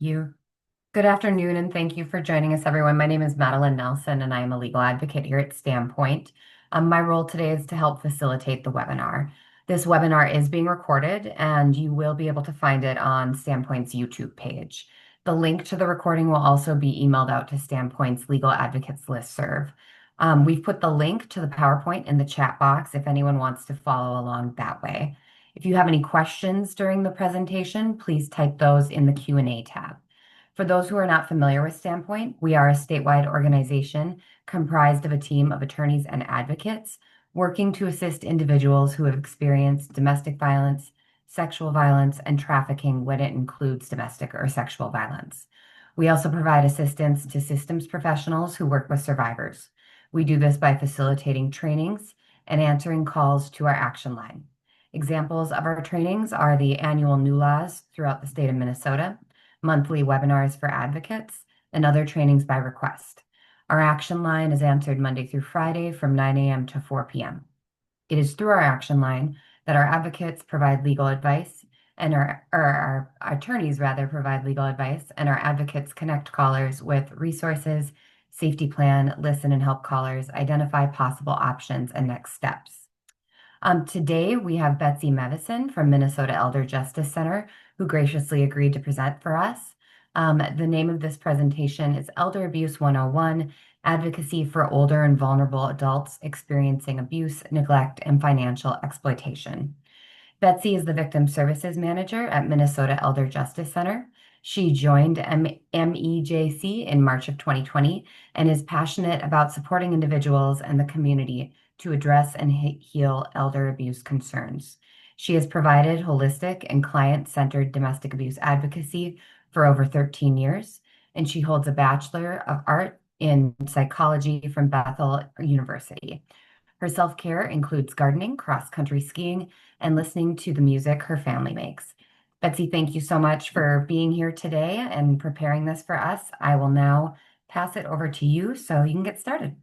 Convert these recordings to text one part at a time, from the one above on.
You. Good afternoon, and thank you for joining us, everyone. My name is Madeline Nelson, and I am a legal advocate here at Standpoint. My role today is to help facilitate the webinar. This webinar is being recorded, and you will be able to find it on Standpoint's YouTube page. The link to the recording will also be emailed out to Standpoint's Legal Advocates listserv. We've put the link to the PowerPoint in the chat box if anyone wants to follow along that way. If you have any questions during the presentation, please type those in the Q&A tab. For those who are not familiar with Standpoint, we are a statewide organization comprised of a team of attorneys and advocates working to assist individuals who have experienced domestic violence, sexual violence, and trafficking when it includes domestic or sexual violence. We also provide assistance to systems professionals who work with survivors. We do this by facilitating trainings and answering calls to our action line. Examples of our trainings are the annual new laws throughout the state of Minnesota, monthly webinars for advocates, and other trainings by request. Our action line is answered Monday through Friday from 9 a.m. to 4 p.m. It is through our action line that our advocates provide legal advice and our attorneys rather provide legal advice, and our advocates connect callers with resources, safety plan, listen and help callers identify possible options and next steps. Today, we have Betsy Mevison from Minnesota Elder Justice Center, who graciously agreed to present for us. The name of this presentation is Elder Abuse 101, Advocacy for Older and Vulnerable Adults Experiencing Abuse, Neglect, and Financial Exploitation. Betsy is the Victim Services Manager at Minnesota Elder Justice Center. She joined MEJC in March of 2020 and is passionate about supporting individuals and the community to address and heal elder abuse concerns. She has provided holistic and client-centered domestic abuse advocacy for over 13 years, and she holds a Bachelor of Art in Psychology from Bethel University. Her self-care includes gardening, cross-country skiing, and listening to the music her family makes. Betsy, thank you so much for being here today and preparing this for us. I will now pass it over to you so you can get started.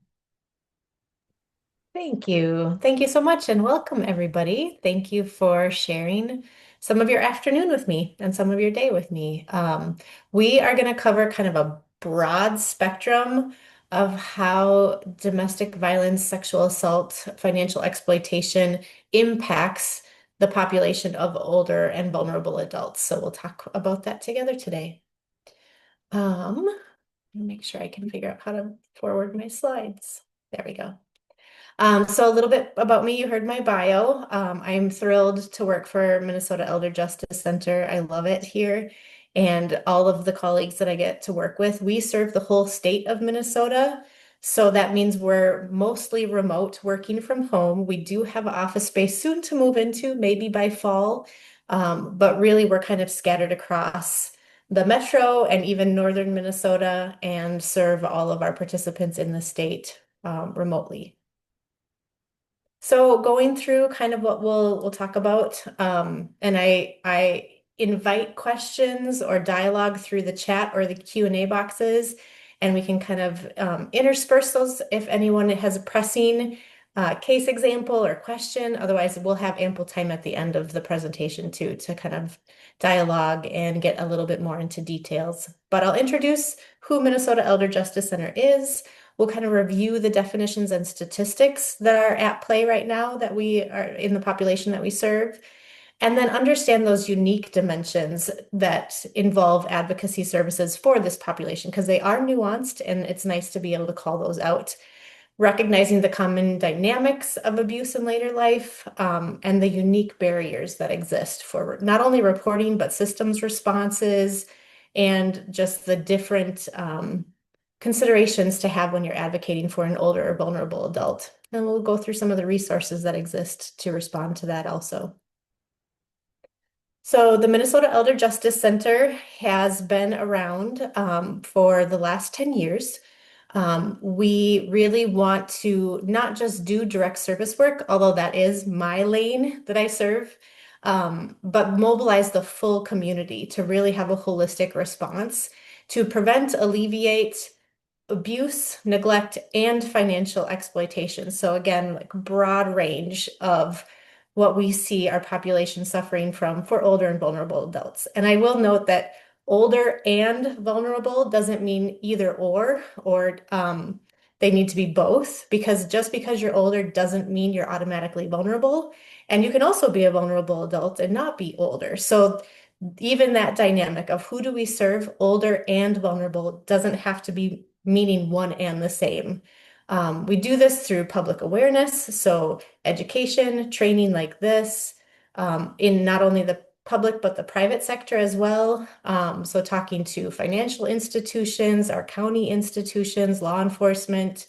Thank you. Thank you so much and welcome everybody. Thank you for sharing some of your afternoon with me and some of your day with me. We are going to cover kind of a broad spectrum of how domestic violence, sexual assault, financial exploitation impacts the population of older and vulnerable adults. So we'll talk about that together today. Make sure I can figure out how to forward my slides. There we go. So a little bit about me, you heard my bio. I'm thrilled to work for Minnesota Elder Justice Center. I love it here. And all of the colleagues that I get to work with, we serve the whole state of Minnesota. So that means we're mostly remote, working from home. We do have office space soon to move into, maybe by fall. But really, we're kind of scattered across the metro and even northern Minnesota and serve all of our participants in the state remotely. So going through kind of what we'll talk about, and I invite questions or dialogue through the chat or the Q&A boxes, and we can kind of intersperse those if anyone has a pressing case example or question. Otherwise, we'll have ample time at the end of the presentation too to kind of dialogue and get a little bit more into details. But I'll introduce who Minnesota Elder Justice Center is. We'll kind of review the definitions and statistics that are at play right now that we are in the population that we serve, and then understand those unique dimensions that involve advocacy services for this population, because they are nuanced and it's nice to be able to call those out, recognizing the common dynamics of abuse in later life, and the unique barriers that exist for not only reporting, but systems responses and just the different considerations to have when you're advocating for an older or vulnerable adult. And we'll go through some of the resources that exist to respond to that also. So the Minnesota Elder Justice Center has been around for the last 10 years. We really want to not just do direct service work, although that is my lane that I serve, but mobilize the full community to really have a holistic response to prevent, alleviate abuse, neglect, and financial exploitation. So again, like broad range of what we see our population suffering from for older and vulnerable adults. And I will note that Older and vulnerable doesn't mean either or they need to be both, because just because you're older doesn't mean you're automatically vulnerable. And you can also be a vulnerable adult and not be older. So even that dynamic of who do we serve, older and vulnerable, doesn't have to be meaning one and the same. We do this through public awareness, so education, training like this, in not only the public but the private sector as well. So talking to financial institutions, our county institutions, law enforcement,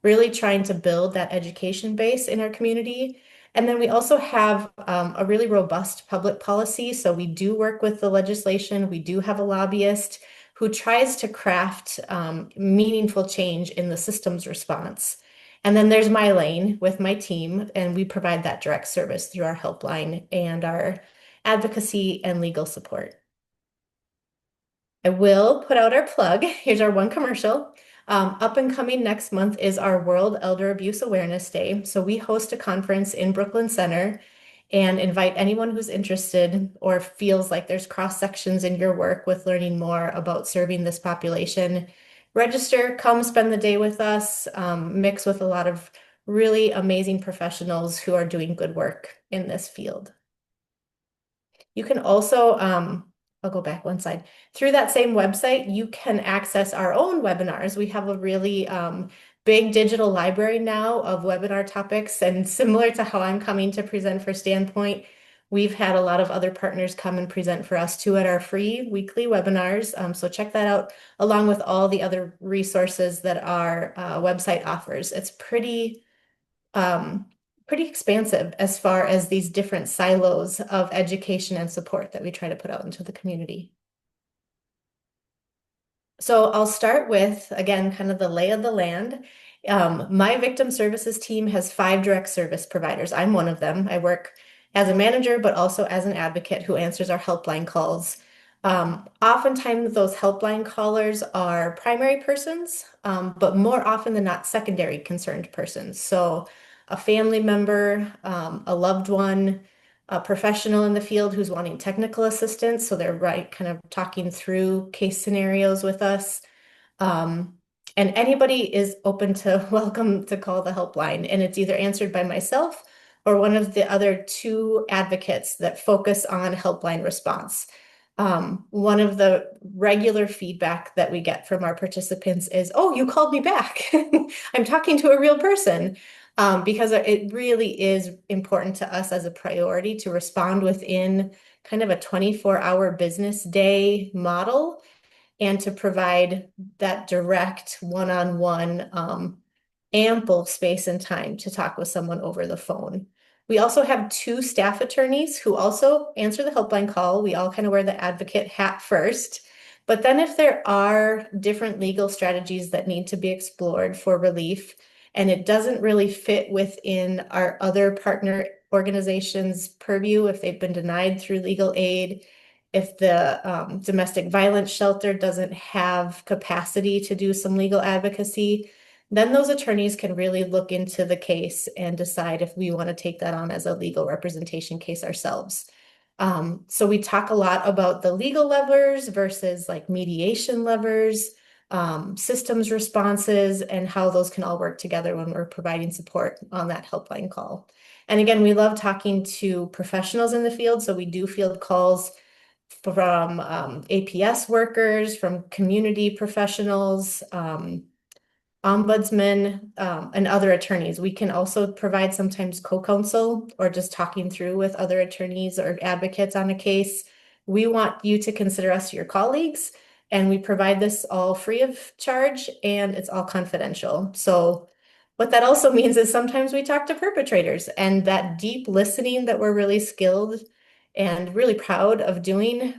really trying to build that education base in our community. And then we also have a really robust public policy. So we do work with the legislation. We do have a lobbyist who tries to craft meaningful change in the system's response. And then there's my lane with my team, and we provide that direct service through our helpline and our advocacy and legal support. I will put out our plug. Here's our one commercial. Up and coming next month is our World Elder Abuse Awareness Day. So we host a conference in Brooklyn Center and invite anyone who's interested or feels like there's cross sections in your work with learning more about serving this population. Register, come spend the day with us, mix with a lot of really amazing professionals who are doing good work in this field. You can also, I'll go back one slide. Through that same website, you can access our own webinars. We have a really big digital library now of webinar topics, and similar to how I'm coming to present for Standpoint, we've had a lot of other partners come and present for us too at our free weekly webinars. So check that out along with all the other resources that our website offers. It's um, pretty expansive as far as these different silos of education and support that we try to put out into the community. So I'll start with, again, kind of the lay of the land. My victim services team has 5 direct service providers. I'm one of them. I work as a manager, but also as an advocate who answers our helpline calls. Oftentimes, those helpline callers are primary persons, but more often than not, secondary concerned persons. So a family member, a loved one, a professional in the field who's wanting technical assistance. So they're right, kind of talking through case scenarios with us. Um, and anybody is open to welcome to call the helpline. And it's either answered by myself or one of the other 2 advocates that focus on helpline response. One of the regular feedback that we get from our participants is, oh, you called me back. I'm talking to a real person. Because it really is important to us as a priority to respond within kind of a 24-hour business day model and to provide that direct one-on-one ample space and time to talk with someone over the phone. We also have 2 staff attorneys who also answer the helpline call. We all kind of wear the advocate hat first. But then if there are different legal strategies that need to be explored for relief, and it doesn't really fit within our other partner organizations' purview, if they've been denied through legal aid, if the domestic violence shelter doesn't have capacity to do some legal advocacy, then those attorneys can really look into the case and decide if we want to take that on as a legal representation case ourselves. So we talk a lot about the legal levers versus like mediation levers, systems responses, and how those can all work together when we're providing support on that helpline call. And again, we love talking to professionals in the field. So we do field calls from APS workers, from community professionals, ombudsmen, and other attorneys. We can also provide sometimes co-counsel or just talking through with other attorneys or advocates on a case. We want you to consider us your colleagues, and we provide this all free of charge, and it's all confidential. So what that also means is sometimes we talk to perpetrators, and that deep listening that we're really skilled and really proud of doing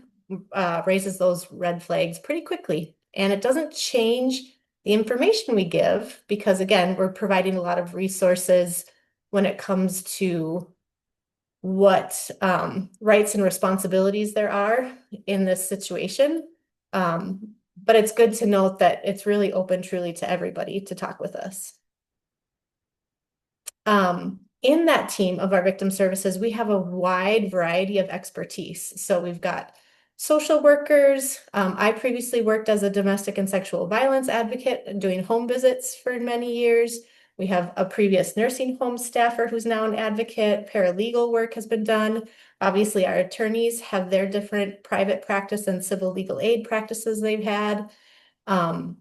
raises those red flags pretty quickly. And it doesn't change the information we give because, again, we're providing a lot of resources when it comes to what rights and responsibilities there are in this situation. But it's good to note that it's really open truly to everybody to talk with us. In that team of our victim services, we have a wide variety of expertise. So we've got social workers. I previously worked as a domestic and sexual violence advocate, doing home visits for many years. We have a previous nursing home staffer who's now an advocate. Paralegal work has been done. Obviously, our attorneys have their different private practice and civil legal aid practices they've had. Um,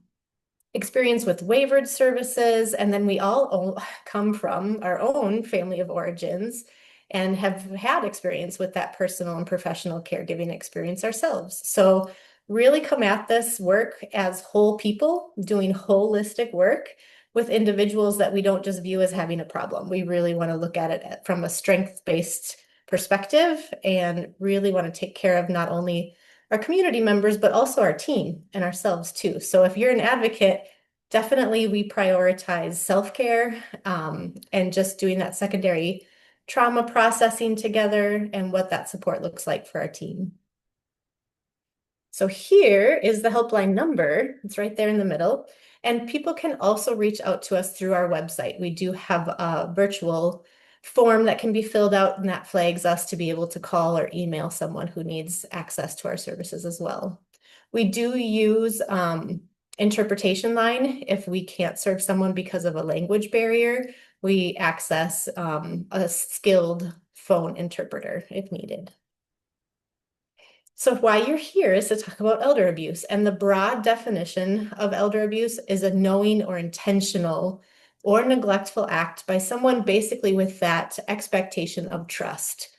Experience with waivered services, and then we all come from our own family of origins and have had experience with that personal and professional caregiving experience ourselves. So really come at this work as whole people doing holistic work with individuals that we don't just view as having a problem. We really want to look at it from a strength-based perspective and really want to take care of not only our community members, but also our team and ourselves too. So if you're an advocate, definitely we prioritize self-care and just doing that secondary trauma processing together and what that support looks like for our team. So here is the helpline number. It's right there in the middle. And people can also reach out to us through our website. We do have a virtual form that can be filled out, and that flags us to be able to call or email someone who needs access to our services as well. We do use interpretation line if we can't serve someone because of a language barrier. We access a skilled phone interpreter if needed. So why you're here is to talk about elder abuse. And the broad definition of elder abuse is a knowing or intentional or neglectful act by someone basically with that expectation of trust.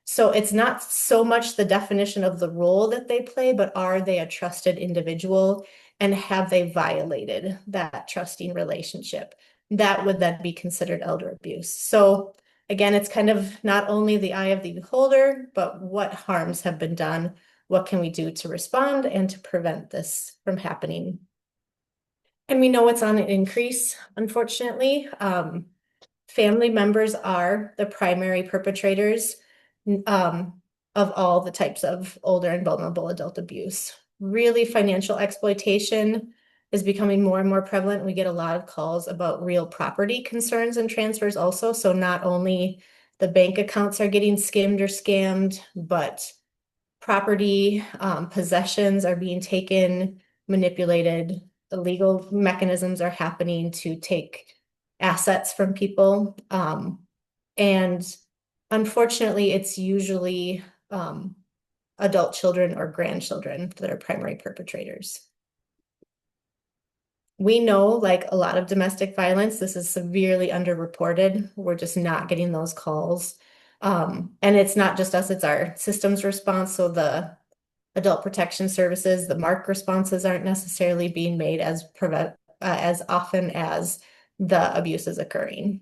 So it's not so much the definition of the role that they play, but are they a trusted individual and have they violated that trusting relationship? That would then be considered elder abuse. So again, it's kind of not only the eye of the beholder, but what harms have been done. What can we do to respond and to prevent this from happening? And we know it's on an increase, unfortunately. Family members are the primary perpetrators of all the types of older and vulnerable adult abuse. Really, financial exploitation is becoming more and more prevalent. We get a lot of calls about real property concerns and transfers also. So not only the bank accounts are getting skimmed or scammed, but property possessions are being taken, manipulated. Illegal mechanisms are happening to take assets from people. And unfortunately, it's usually adult children or grandchildren that are primary perpetrators. We know, like a lot of domestic violence, this is severely underreported. We're just not getting those calls. And it's not just us, it's our systems response. So the adult protection services, the MARC responses aren't necessarily being made as often as the abuse is occurring.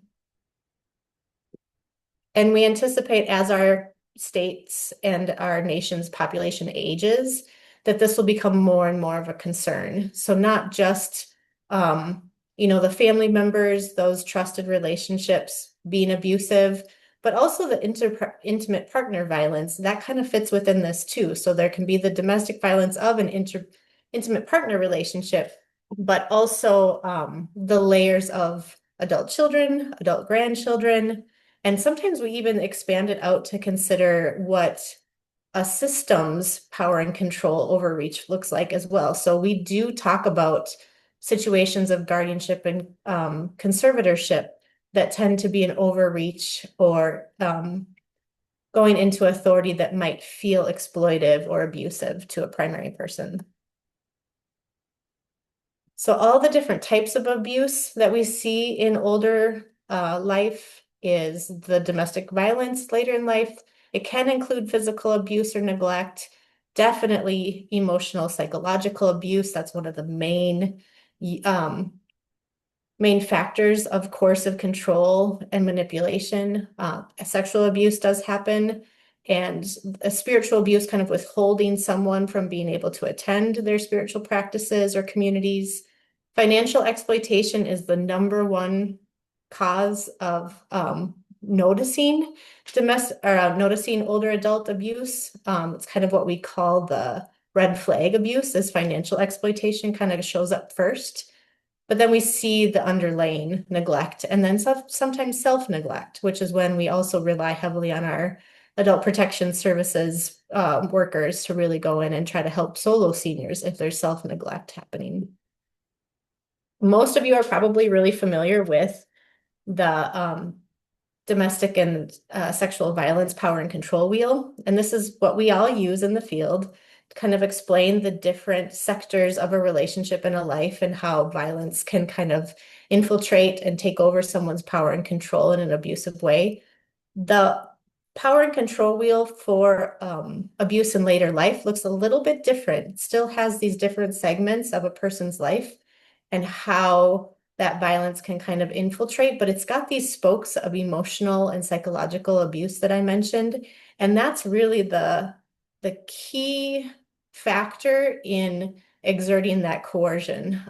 And we anticipate as our states and our nation's population ages, that this will become more and more of a concern. So not just, the family members, those trusted relationships being abusive, but also the intimate partner violence, that kind of fits within this too. So there can be the domestic violence of an intimate partner relationship, but also the layers of adult children, adult grandchildren, and sometimes we even expand it out to consider what a system's power and control overreach looks like as well. So we do talk about situations of guardianship and conservatorship that tend to be an overreach or going into authority that might feel exploitive or abusive to a primary person. So all the different types of abuse that we see in older life is the domestic violence later in life. It can include physical abuse or neglect, definitely emotional, psychological abuse. That's one of the main factors of coercive control and manipulation. Sexual abuse does happen, and a spiritual abuse, kind of withholding someone from being able to attend their spiritual practices or communities. Financial exploitation is the number one cause of noticing older adult abuse. It's kind of what we call the red flag abuse, is financial exploitation kind of shows up first. But then we see the underlying neglect and then sometimes self-neglect, which is when we also rely heavily on our adult protection services workers to really go in and try to help solo seniors if there's self-neglect happening. Most of you are probably really familiar with the domestic and sexual violence power and control wheel. And this is what we all use in the field to kind of explain the different sectors of a relationship in a life and how violence can kind of infiltrate and take over someone's power and control in an abusive way. The power and control wheel for abuse in later life looks a little bit different. It still has these different segments of a person's life and how that violence can kind of infiltrate, but it's got these spokes of emotional and psychological abuse that I mentioned. And that's really the key factor in exerting that coercion.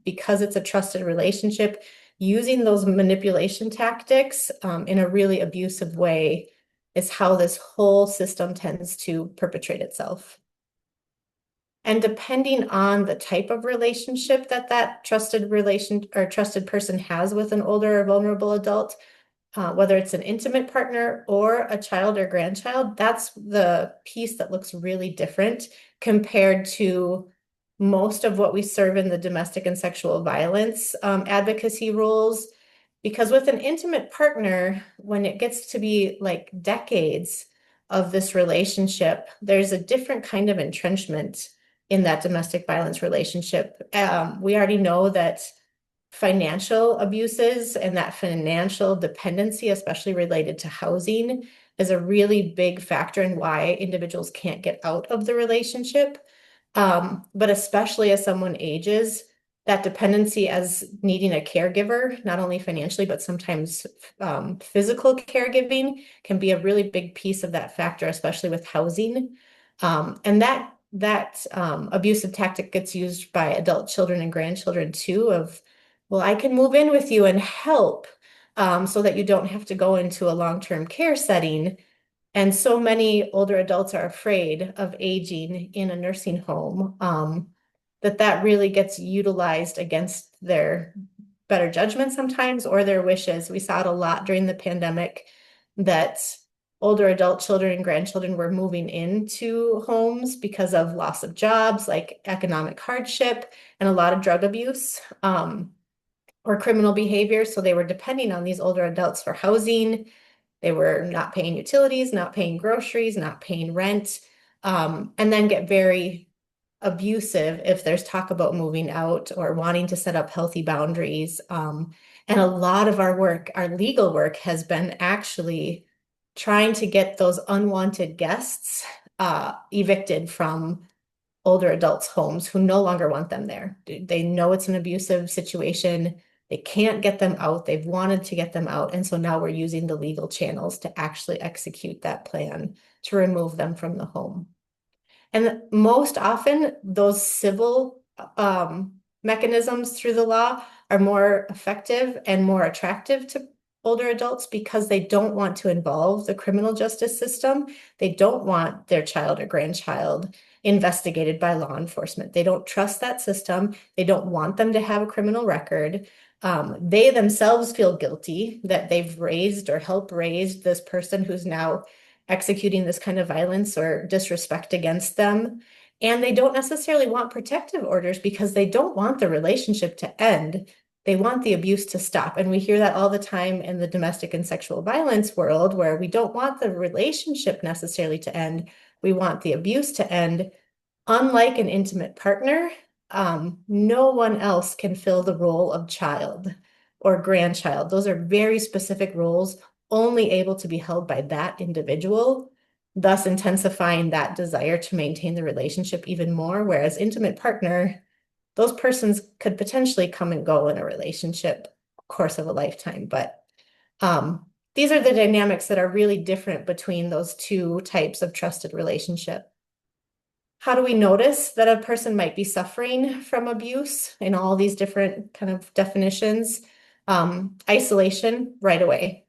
Because it's a trusted relationship, using those manipulation tactics in a really abusive way is how this whole system tends to perpetrate itself. And depending on the type of relationship that that trusted relation or trusted person has with an older or vulnerable adult, whether it's an intimate partner or a child or grandchild, that's the piece that looks really different compared to most of what we serve in the domestic and sexual violence advocacy roles. Because with an intimate partner, when it gets to be like decades of this relationship, there's a different kind of entrenchment in that domestic violence relationship. We already know that financial abuses and that financial dependency, especially related to housing, is a really big factor in why individuals can't get out of the relationship. But especially as someone ages, that dependency as needing a caregiver, not only financially, but sometimes physical caregiving can be a really big piece of that factor, especially with housing. And that abusive tactic gets used by adult children and grandchildren too, of, well, I can move in with you and help so that you don't have to go into a long-term care setting. And so many older adults are afraid of aging in a nursing home, that really gets utilized against their better judgment sometimes or their wishes. We saw it a lot during the pandemic that older adult children and grandchildren were moving into homes because of loss of jobs, like economic hardship, and a lot of drug abuse or criminal behavior. So they were depending on these older adults for housing. They were not paying utilities, not paying groceries, not paying rent, and then get very abusive if there's talk about moving out or wanting to set up healthy boundaries. And a lot of our work, our legal work, has been actually trying to get those unwanted guests evicted from older adults' homes who no longer want them there. They know it's an abusive situation. They can't get them out. They've wanted to get them out. And so now we're using the legal channels to actually execute that plan to remove them from the home. And most often, those civil mechanisms through the law are more effective and more attractive to older adults because they don't want to involve the criminal justice system. They don't want their child or grandchild investigated by law enforcement. They don't trust that system. They don't want them to have a criminal record. They themselves feel guilty that they've raised or helped raise this person who's now executing this kind of violence or disrespect against them. And they don't necessarily want protective orders because they don't want the relationship to end. They want the abuse to stop. And we hear that all the time in the domestic and sexual violence world, where we don't want the relationship necessarily to end. We want the abuse to end. Unlike an intimate partner, no one else can fill the role of child or grandchild. Those are very specific roles, only able to be held by that individual, thus intensifying that desire to maintain the relationship even more. Whereas intimate partner, those persons could potentially come and go in a relationship course of a lifetime. But these are the dynamics that are really different between those two types of trusted relationship. How do we notice that a person might be suffering from abuse in all these different kind of definitions? Isolation right away.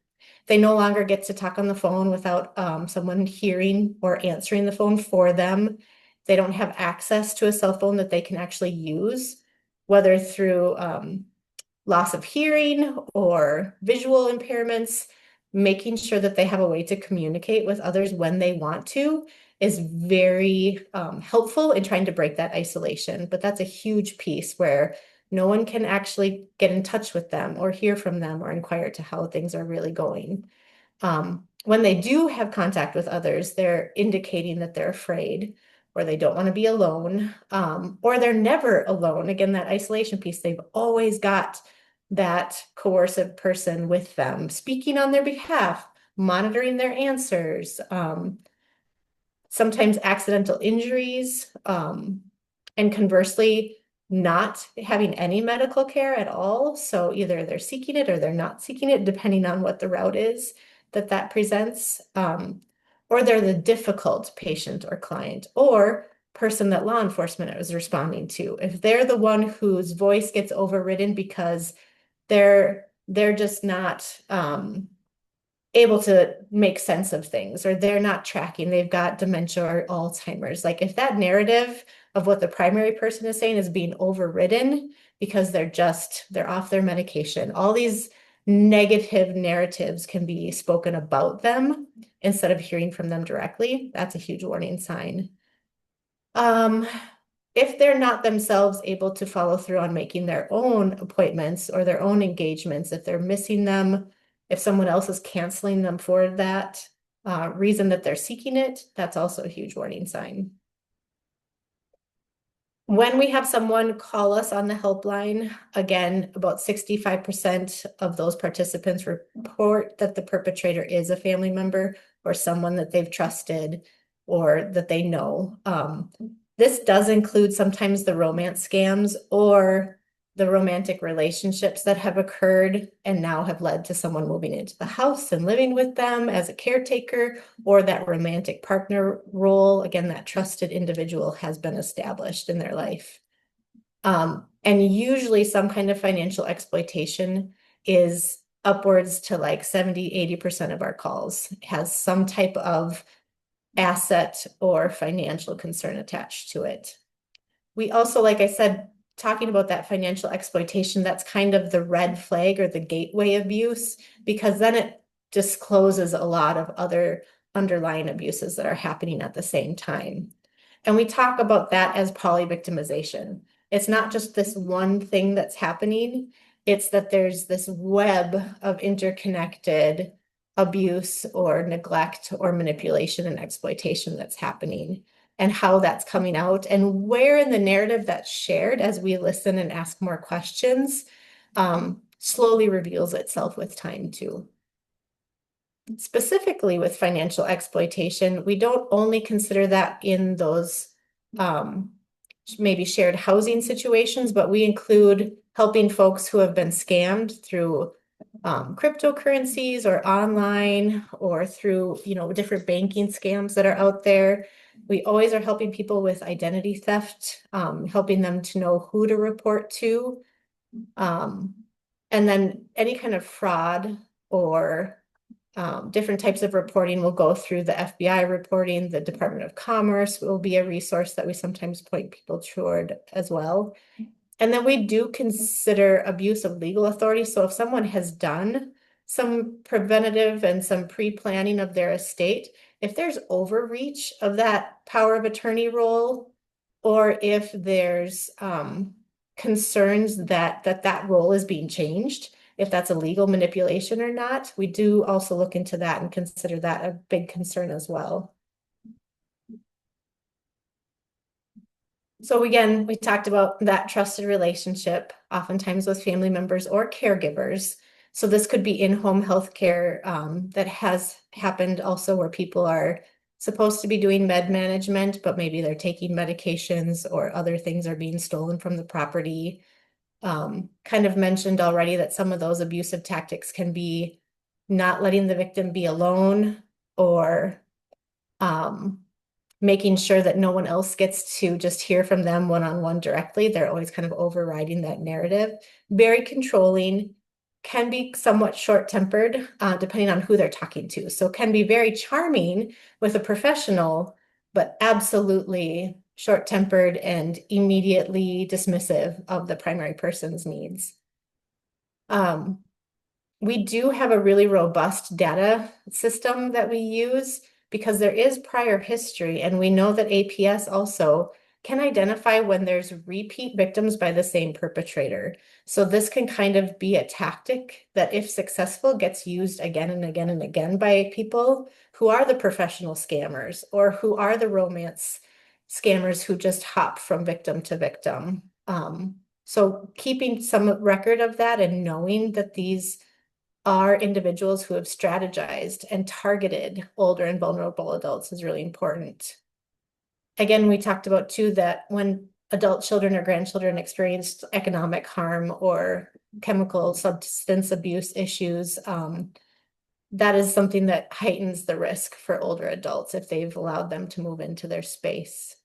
They no longer get to talk on the phone without someone hearing or answering the phone for them. They don't have access to a cell phone that they can actually use, whether through loss of hearing or visual impairments. making sure that they have a way to communicate with others when they want to is very helpful in trying to break that isolation. But that's a huge piece where no one can actually get in touch with them or hear from them or inquire to how things are really going. When they do have contact with others, they're indicating that they're afraid or they don't want to be alone, or they're never alone. Again, that isolation piece, they've always got that coercive person with them, speaking on their behalf, monitoring their answers, sometimes accidental injuries, and conversely, not having any medical care at all. So either they're seeking it or they're not seeking it, depending on what the route is that presents. Or they're the difficult patient or client or person that law enforcement is responding to. If they're the one whose voice gets overridden because they're just not able to make sense of things, or they're not tracking, they've got dementia or Alzheimer's. Like if that narrative of what the primary person is saying is being overridden because they're off their medication, all these negative narratives can be spoken about them instead of hearing from them directly. That's a huge warning sign. Um, if they're not themselves able to follow through on making their own appointments or their own engagements, if they're missing them, if someone else is canceling them for that reason that they're seeking it, that's also a huge warning sign. When we have someone call us on the helpline, again, about 65% of those participants report that the perpetrator is a family member or someone that they've trusted or that they know. This does include sometimes the romance scams or the romantic relationships that have occurred and now have led to someone moving into the house and living with them as a caretaker, or that romantic partner role. Again, that trusted individual has been established in their life. And usually some kind of financial exploitation is upwards to like 70–80% of our calls has some type of asset or financial concern attached to it. We also, like I said, talking about that financial exploitation, that's kind of the red flag or the gateway abuse, because then it discloses a lot of other underlying abuses that are happening at the same time. And we talk about that as poly-victimization. It's not just this one thing that's happening, it's that there's this web of interconnected abuse or neglect or manipulation and exploitation that's happening, and how that's coming out and where in the narrative that's shared as we listen and ask more questions slowly reveals itself with time too. Specifically with financial exploitation, we don't only consider that in those maybe shared housing situations, but we include helping folks who have been scammed through cryptocurrencies or online or through, different banking scams that are out there. We always are helping people with identity theft, helping them to know who to report to. And then any kind of fraud or different types of reporting will go through the FBI reporting. The Department of Commerce will be a resource that we sometimes point people toward as well. And then we do consider abuse of legal authority. So if someone has done some preventative and some pre-planning of their estate, if there's overreach of that power of attorney role, or if there's concerns that role is being changed, if that's a legal manipulation or not, we do also look into that and consider that a big concern as well. So again, we talked about that trusted relationship, oftentimes with family members or caregivers. So this could be in-home healthcare that has happened also, where people are supposed to be doing med management, but maybe they're taking medications or other things are being stolen from the property. Kind of mentioned already that some of those abusive tactics can be not letting the victim be alone, or making sure that no one else gets to just hear from them one-on-one directly. They're always kind of overriding that narrative. Very controlling, can be somewhat short-tempered, depending on who they're talking to. So can be very charming with a professional, but absolutely short-tempered and immediately dismissive of the primary person's needs. We do have a really robust data system that we use because there is prior history, and we know that APS also can identify when there's repeat victims by the same perpetrator. So this can kind of be a tactic that, if successful, gets used again and again and again by people who are the professional scammers or who are the romance scammers who just hop from victim to victim. So keeping some record of that and knowing that these are individuals who have strategized and targeted older and vulnerable adults is really important. Again, we talked about too that when adult children or grandchildren experience economic harm or chemical substance abuse issues, that is something that heightens the risk for older adults if they've allowed them to move into their space.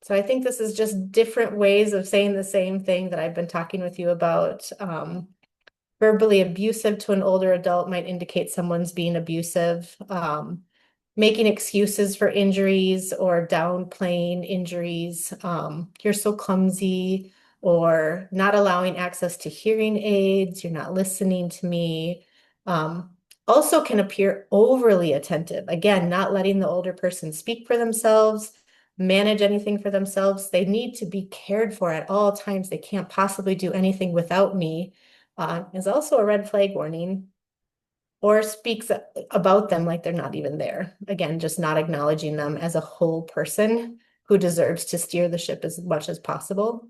So I think this is just different ways of saying the same thing that I've been talking with you about. Verbally abusive to an older adult might indicate someone's being abusive. Making excuses for injuries or downplaying injuries. You're so clumsy, or not allowing access to hearing aids. You're not listening to me. Also can appear overly attentive. Again, not letting the older person speak for themselves, manage anything for themselves. They need to be cared for at all times. They can't possibly do anything without me. Is also a red flag warning, or speaks about them like they're not even there. Again, just not acknowledging them as a whole person who deserves to steer the ship as much as possible.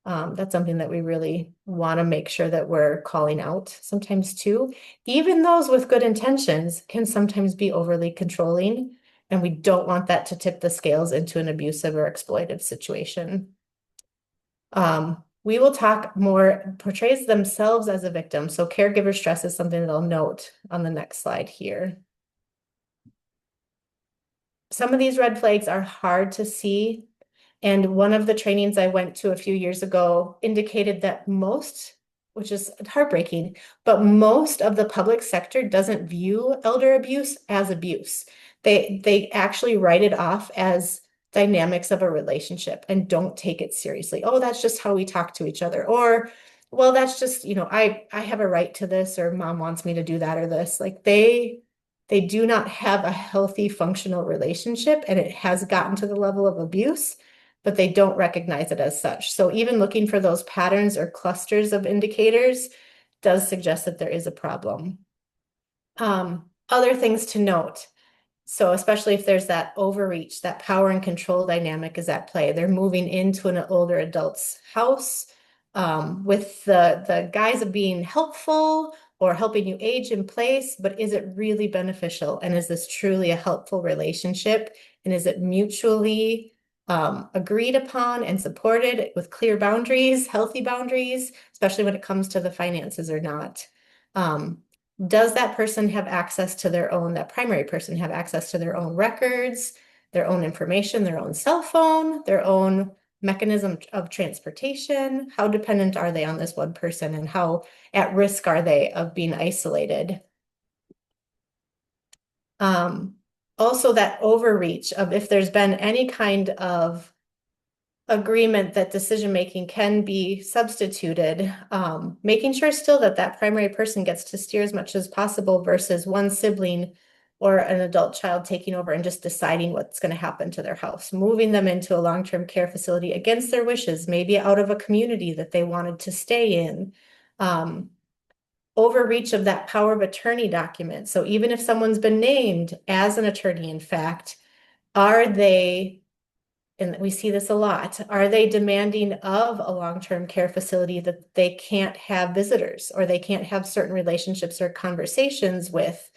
That's something that we really want to make sure that we're calling out sometimes too. Even those with good intentions can sometimes be overly controlling, and we don't want that to tip the scales into an abusive or exploitive situation. We will talk more, portrays themselves as a victim. So caregiver stress is something that I'll note on the next slide here. Some of these red flags are hard to see. And one of the trainings I went to a few years ago indicated that most, which is heartbreaking, but most of the public sector doesn't view elder abuse as abuse. They actually write it off as dynamics of a relationship and don't take it seriously. Oh, that's just how we talk to each other. Or, well, that's just, I have a right to this, or mom wants me to do that or this. Like they do not have a healthy, functional relationship, and it has gotten to the level of abuse, but they don't recognize it as such. So even looking for those patterns or clusters of indicators does suggest that there is a problem. Other things to note. So especially if there's that overreach, that power and control dynamic is at play. They're moving into an older adult's house with the guise of being helpful or helping you age in place, but is it really beneficial? And is this truly a helpful relationship? And is it mutually agreed upon and supported with clear boundaries, healthy boundaries, especially when it comes to the finances or not? Does that person have access to that primary person have access to their own records, their own information, their own cell phone, their own mechanism of transportation? How dependent are they on this one person, and how at risk are they of being isolated? Also, that overreach of, if there's been any kind of agreement that decision-making can be substituted, making sure still that that primary person gets to steer as much as possible versus one sibling or an adult child taking over and just deciding what's going to happen to their house, moving them into a long-term care facility against their wishes, maybe out of a community that they wanted to stay in. Overreach of that power of attorney document. So even if someone's been named as an attorney, in fact, are they, and we see this a lot, are they demanding of a long-term care facility that they can't have visitors, or they can't have certain relationships or conversations with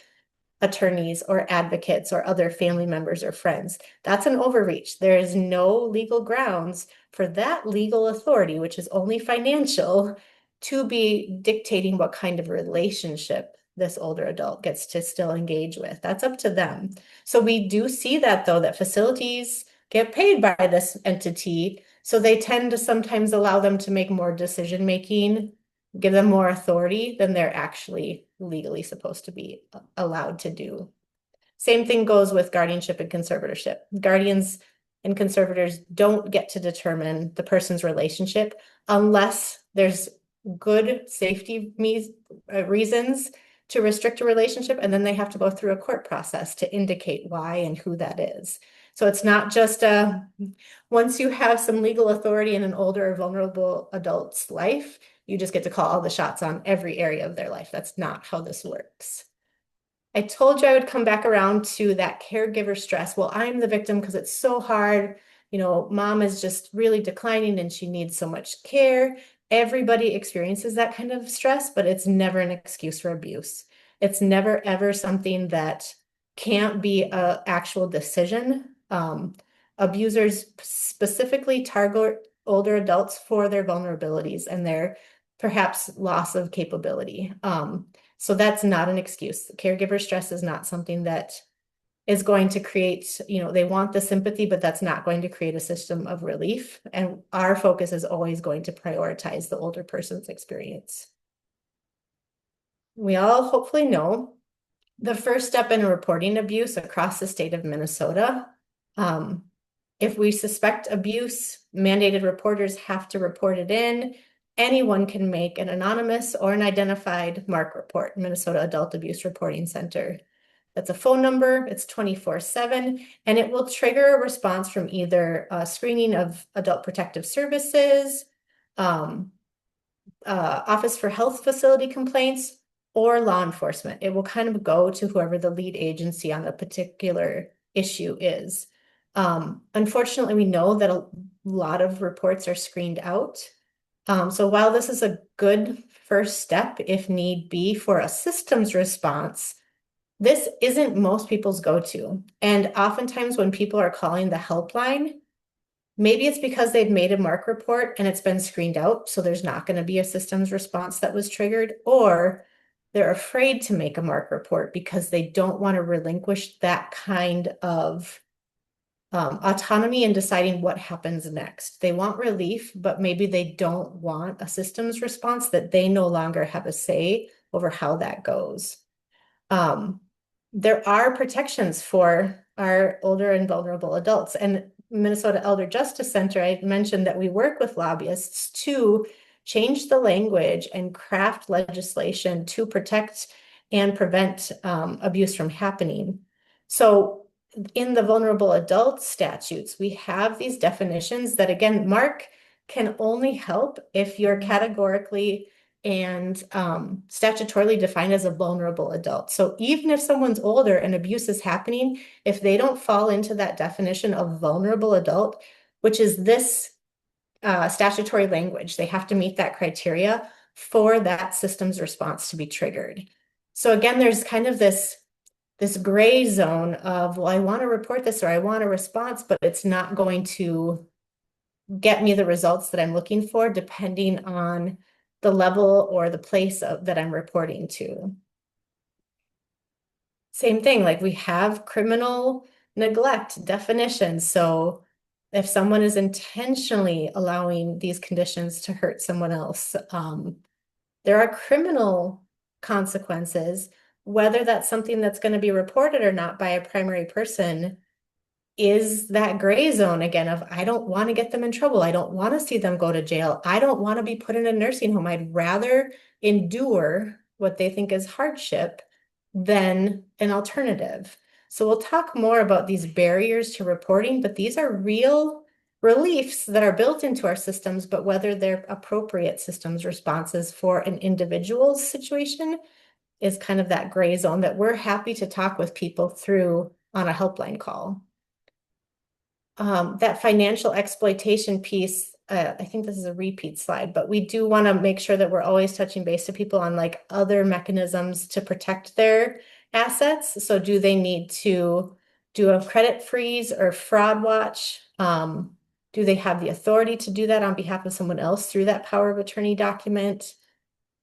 attorneys or advocates or other family members or friends? That's an overreach. There is no legal grounds for that legal authority, which is only financial, to be dictating what kind of relationship this older adult gets to still engage with. That's up to them. So we do see that, though, that facilities get paid by this entity, so they tend to sometimes allow them to make more decision making, give them more authority than they're actually legally supposed to be allowed to do. Same thing goes with guardianship and conservatorship. Guardians and conservators don't get to determine the person's relationship unless there's good safety reasons to restrict a relationship, and then they have to go through a court process to indicate why and who that is. So it's not just once you have some legal authority in an older or vulnerable adult's life, you just get to call all the shots on every area of their life. That's not how this works. I told you I would come back around to that caregiver stress. Well, I'm the victim because it's so hard. Mom is just really declining and she needs so much care. Everybody experiences that kind of stress, but it's never an excuse for abuse. It's never, ever something that can't be an actual decision. Abusers specifically target older adults for their vulnerabilities and their perhaps loss of capability. So that's not an excuse. Caregiver stress is not something that is going to create, they want the sympathy, but that's not going to create a system of relief. And our focus is always going to prioritize the older person's experience. We all hopefully know the first step in reporting abuse across the state of Minnesota. If we suspect abuse, mandated reporters have to report it in. Anyone can make an anonymous or an identified MARC report, Minnesota Adult Abuse Reporting Center. That's a phone number, it's 24/7, and it will trigger a response from either a screening of Adult Protective Services, Office for Health Facility Complaints, or law enforcement. It will kind of go to whoever the lead agency on a particular issue is. Unfortunately, we know that a lot of reports are screened out. So while this is a good first step, if need be, for a systems response, this isn't most people's go-to. And oftentimes when people are calling the helpline, maybe it's because they've made a MARC report and it's been screened out, so there's not going to be a systems response that was triggered, or they're afraid to make a MARC report because they don't want to relinquish that kind of autonomy in deciding what happens next. They want relief, but maybe they don't want a systems response that they no longer have a say over how that goes. There are protections for our older and vulnerable adults. And Minnesota Elder Justice Center, I mentioned that we work with lobbyists to change the language and craft legislation to protect and prevent abuse from happening. So in the vulnerable adult statutes, we have these definitions that, again, MARC can only help if you're categorically and statutorily defined as a vulnerable adult. So even if someone's older and abuse is happening, if they don't fall into that definition of vulnerable adult, which is this statutory language, they have to meet that criteria for that system's response to be triggered. So again, there's kind of this gray zone of, well, I want to report this or I want a response, but it's not going to get me the results that I'm looking for depending on the level or the place that I'm reporting to. Same thing, like we have criminal neglect definitions. So if someone is intentionally allowing these conditions to hurt someone else, there are criminal consequences. Whether that's something that's going to be reported or not by a primary person is that gray zone again of, I don't want to get them in trouble. I don't want to see them go to jail. I don't want to be put in a nursing home. I'd rather endure what they think is hardship than an alternative. So we'll talk more about these barriers to reporting, but these are real reliefs that are built into our systems, but whether they're appropriate systems responses for an individual's situation is kind of that gray zone that we're happy to talk with people through on a helpline call. That financial exploitation piece, I think this is a repeat slide, but we do want to make sure that we're always touching base to people on like other mechanisms to protect their assets. So do they need to do a credit freeze or fraud watch? Do they have the authority to do that on behalf of someone else through that power of attorney document?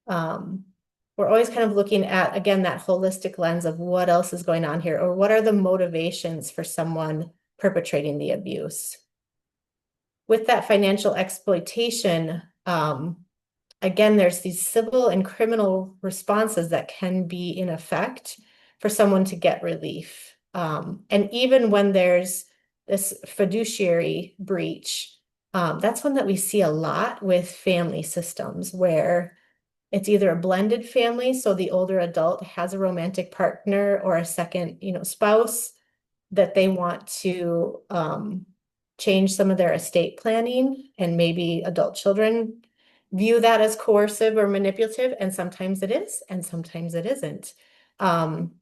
We're always kind of looking at, again, that holistic lens of what else is going on here, or what are the motivations for someone perpetrating the abuse. With that financial exploitation, again, there's these civil and criminal responses that can be in effect for someone to get relief. And even when there's this fiduciary breach, that's one that we see a lot with family systems where It's either a blended family, so the older adult has a romantic partner or a second, spouse that they want to change some of their estate planning, and maybe adult children view that as coercive or manipulative, and sometimes it is, and sometimes it isn't. Um,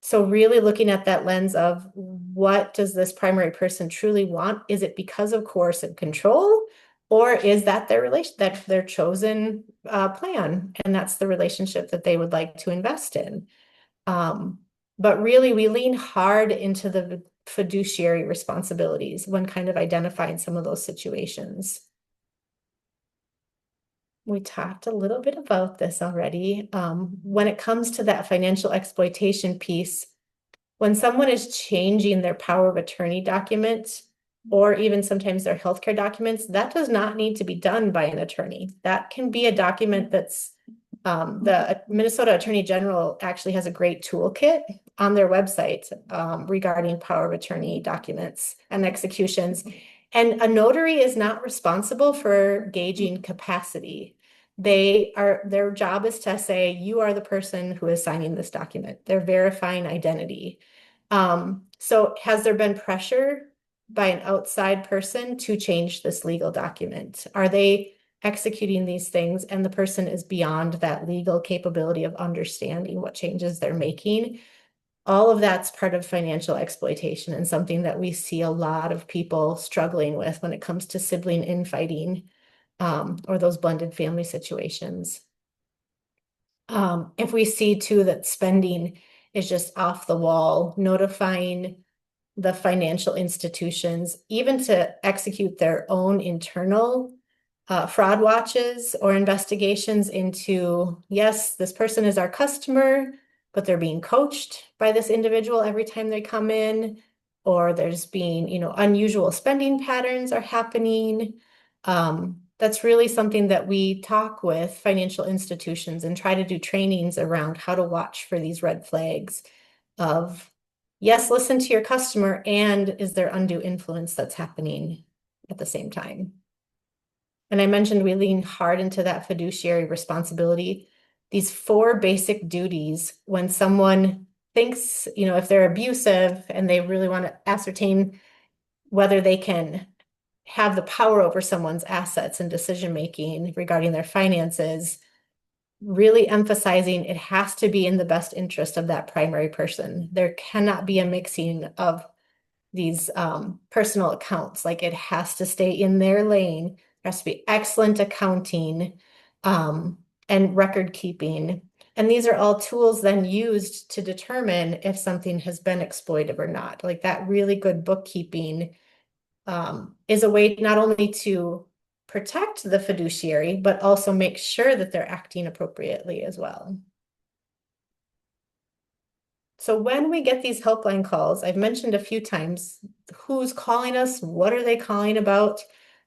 so really looking at that lens of what does this primary person truly want? Is it because of coercive control? Or is that their chosen plan, and that's the relationship that they would like to invest in? Um, but really, we lean hard into the fiduciary responsibilities when kind of identifying some of those situations. We talked a little bit about this already. When it comes to that financial exploitation piece, when someone is changing their power of attorney document, or even sometimes their healthcare documents, that does not need to be done by an attorney. That can be a document that's the Minnesota Attorney General actually has a great toolkit on their website regarding power of attorney documents and executions. And a notary is not responsible for gauging capacity. Their job is to say, you are the person who is signing this document. They're verifying identity. So has there been pressure by an outside person to change this legal document? Are they executing these things and the person is beyond that legal capability of understanding what changes they're making? All of that's part of financial exploitation, and something that we see a lot of people struggling with when it comes to sibling infighting or those blended family situations. If we see too that spending is just off the wall, notifying the financial institutions, even to execute their own internal fraud watches or investigations into, yes, this person is our customer, but they're being coached by this individual every time they come in, or there's being, unusual spending patterns are happening. That's really something that we talk with financial institutions and try to do trainings around how to watch for these red flags of, yes, listen to your customer, and is there undue influence that's happening at the same time? And I mentioned we lean hard into that fiduciary responsibility. These four basic duties when someone thinks, if they're abusive and they really want to ascertain whether they can have the power over someone's assets and decision making regarding their finances, really emphasizing it has to be in the best interest of that primary person. There cannot be a mixing of these personal accounts. Like, it has to stay in their lane. There has to be excellent accounting and record keeping. And these are all tools then used to determine if something has been exploitive or not. Like, that really good bookkeeping is a way not only to protect the fiduciary, but also make sure that they're acting appropriately as well. So when we get these helpline calls, I've mentioned a few times, who's calling us? What are they calling about?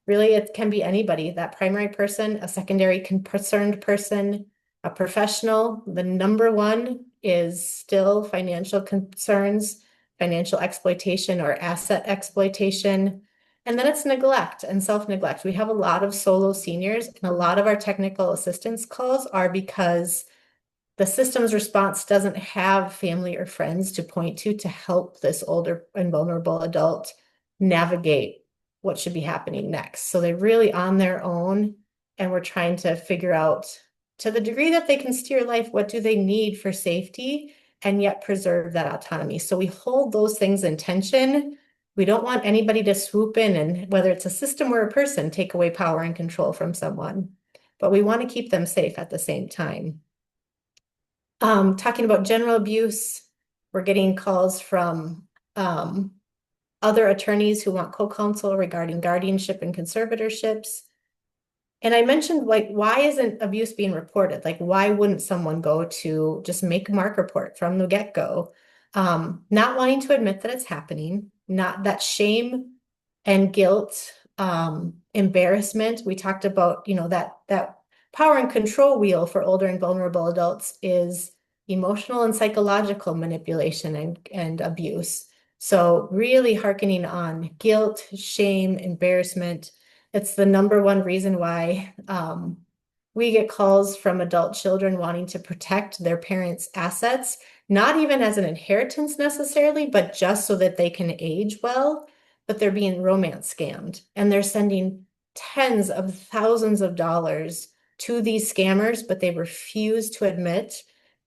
Really, it can be anybody, that primary person, a secondary concerned person, a professional. The number one is still financial concerns, financial exploitation or asset exploitation. And then it's neglect and self-neglect. We have a lot of solo seniors, and a lot of our technical assistance calls are because the system's response doesn't have family or friends to point to help this older and vulnerable adult navigate what should be happening next. So they're really on their own, and we're trying to figure out, to the degree that they can steer life, what do they need for safety and yet preserve that autonomy. So we hold those things in tension. We don't want anybody to swoop in and, whether it's a system or a person, take away power and control from someone, but we want to keep them safe at the same time. Talking about general abuse, we're getting calls from other attorneys who want co-counsel regarding guardianship and conservatorships. And I mentioned, like, why isn't abuse being reported? Like, why wouldn't someone go to just make a mark report from the get-go? Not wanting to admit that it's happening, not that shame and guilt, embarrassment. We talked about, that power and control wheel for older and vulnerable adults is emotional and psychological manipulation and abuse. So really hearkening on guilt, shame, embarrassment. It's the number one reason why We get calls from adult children wanting to protect their parents' assets, not even as an inheritance necessarily, but just so that they can age well. But they're being romance scammed and they're sending tens of thousands of dollars to these scammers, but they refuse to admit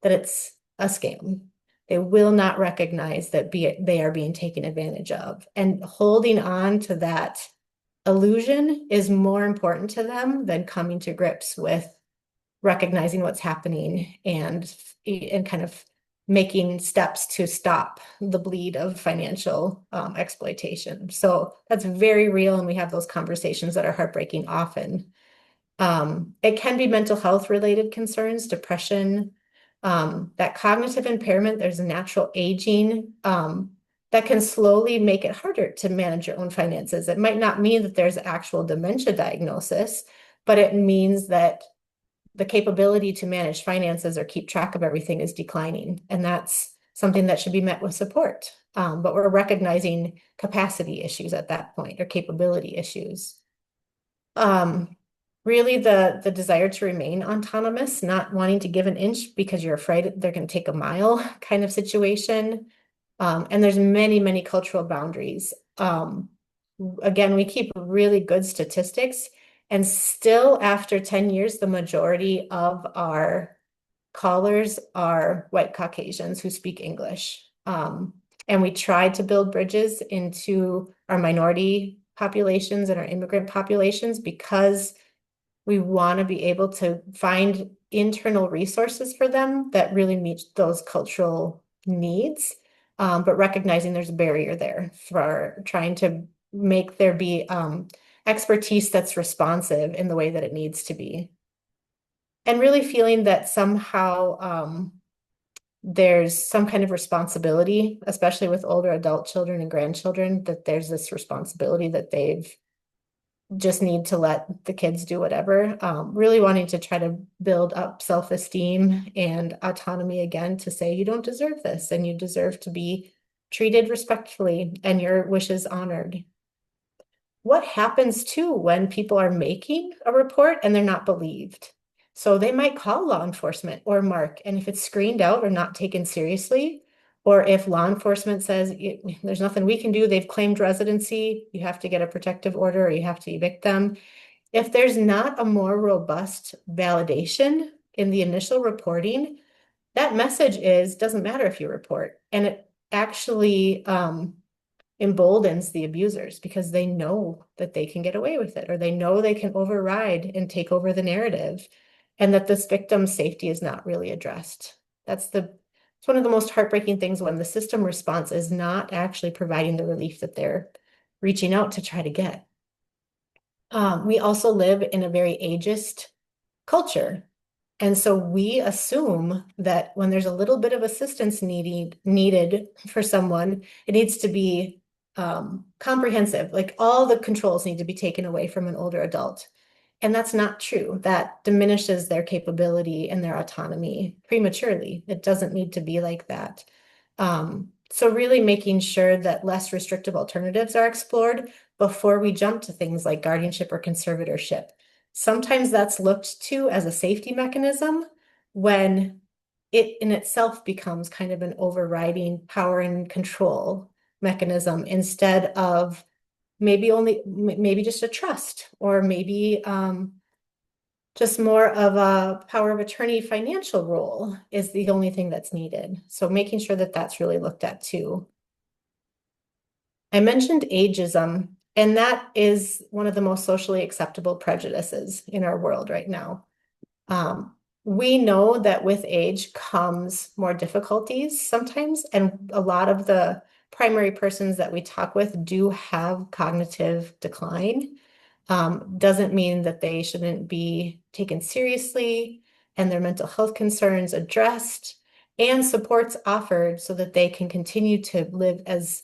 that it's a scam. They will not recognize that they are being taken advantage of. And holding on to that illusion is more important to them than coming to grips with recognizing what's happening and kind of making steps to stop the bleed of financial exploitation. So that's very real, and we have those conversations that are heartbreaking often. It can be mental health related concerns, depression, that cognitive impairment, there's a natural aging that can slowly make it harder to manage your own finances. It might not mean that there's actual dementia diagnosis, but it means that the capability to manage finances or keep track of everything is declining. And that's something that should be met with support. But we're recognizing capacity issues at that point or capability issues. Really the desire to remain autonomous, not wanting to give an inch because you're afraid they're going to take a mile kind of situation. And there's many, many cultural boundaries. Again, we keep really good statistics, and still after 10 years, the majority of our callers are white Caucasians who speak English. And we try to build bridges into our minority populations and our immigrant populations because we want to be able to find internal resources for them that really meet those cultural needs, but recognizing there's a barrier there for trying to make there be expertise that's responsive in the way that it needs to be. And really feeling that somehow there's some kind of responsibility, especially with older adult children and grandchildren, that there's this responsibility that they've just need to let the kids do whatever. Really wanting to try to build up self-esteem and autonomy again to say you don't deserve this and you deserve to be treated respectfully and your wishes honored. What happens too when people are making a report and they're not believed? So they might call law enforcement or Mark, and if it's screened out or not taken seriously, or if law enforcement says there's nothing we can do, they've claimed residency, you have to get a protective order or you have to evict them. If there's not a more robust validation in the initial reporting, that message doesn't matter if you report. And it actually emboldens the abusers because they know that they can get away with it, or they know they can override and take over the narrative, and that this victim's safety is not really addressed. It's one of the most heartbreaking things when the system response is not actually providing the relief that they're reaching out to try to get. We also live in a very ageist culture. And so we assume that when there's a little bit of assistance needed for someone, it needs to be comprehensive. Like all the controls need to be taken away from an older adult. And that's not true. That diminishes their capability and their autonomy prematurely. It doesn't need to be like that. So really making sure that less restrictive alternatives are explored before we jump to things like guardianship or conservatorship. Sometimes that's looked to as a safety mechanism when it in itself becomes kind of an overriding power and control mechanism instead of maybe just a trust, or maybe just more of a power of attorney financial role is the only thing that's needed. So making sure that that's really looked at too. I mentioned ageism, and that is one of the most socially acceptable prejudices in our world right now. We know that with age comes more difficulties sometimes, and a lot of the primary persons that we talk with do have cognitive decline. Doesn't mean that they shouldn't be taken seriously and their mental health concerns addressed and supports offered so that they can continue to live as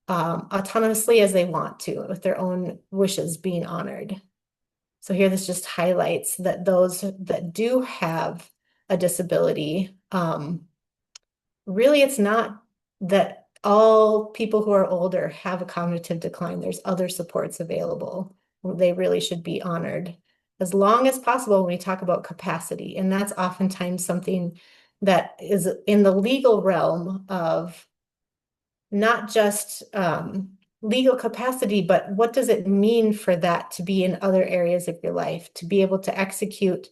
autonomously as they want to, with their own wishes being honored. So here this just highlights that those that do have a disability, really it's not that all people who are older have a cognitive decline. There's other supports available. They really should be honored. as long as possible when we talk about capacity. And that's oftentimes something that is in the legal realm of not just legal capacity, but what does it mean for that to be in other areas of your life, to be able to execute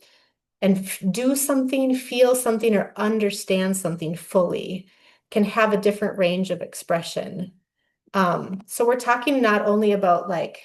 and do something, feel something, or understand something fully can have a different range of expression. So we're talking not only about like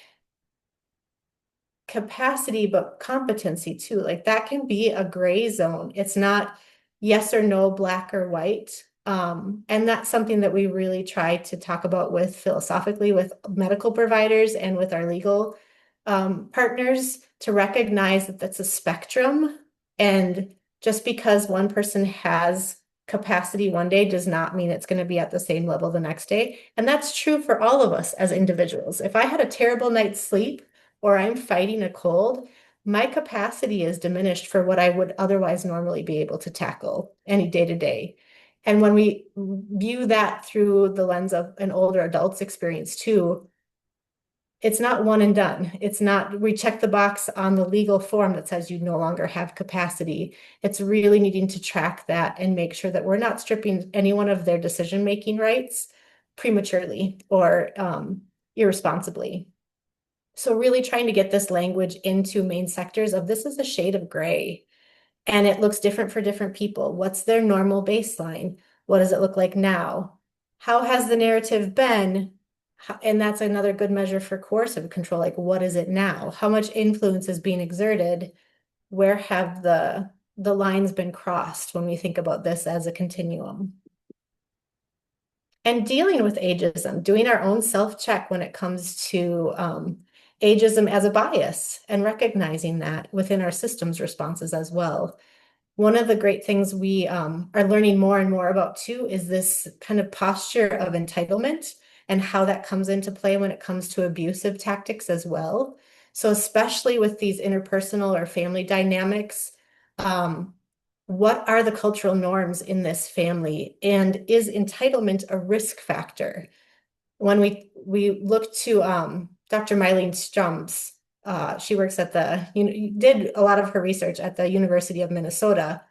capacity, but competency too. Like that can be a gray zone. It's not yes or no, black or white. And that's something that we really try to talk about with philosophically with medical providers and with our legal partners to recognize that that's a spectrum. And just because one person has capacity one day does not mean it's going to be at the same level the next day. And that's true for all of us as individuals. If I had a terrible night's sleep, or I'm fighting a cold, my capacity is diminished for what I would otherwise normally be able to tackle any day to day. And when we view that through the lens of an older adult's experience too, it's not one and done. It's not, we check the box on the legal form that says you no longer have capacity. It's really needing to track that and make sure that we're not stripping anyone of their decision-making rights prematurely or irresponsibly. So really trying to get this language into main sectors of this is a shade of gray and it looks different for different people. What's their normal baseline? What does it look like now? How has the narrative been? And that's another good measure for coercive control. Like, what is it now? How much influence is being exerted? Where have the lines been crossed when we think about this as a continuum? And dealing with ageism, doing our own self-check when it comes to ageism as a bias and recognizing that within our systems responses as well. One of the great things we are learning more and more about too is this kind of posture of entitlement and how that comes into play when it comes to abusive tactics as well. So especially with these interpersonal or family dynamics, what are the cultural norms in this family? And is entitlement a risk factor? When we look to Dr. Mylene Strums, she works at did a lot of her research at the University of Minnesota.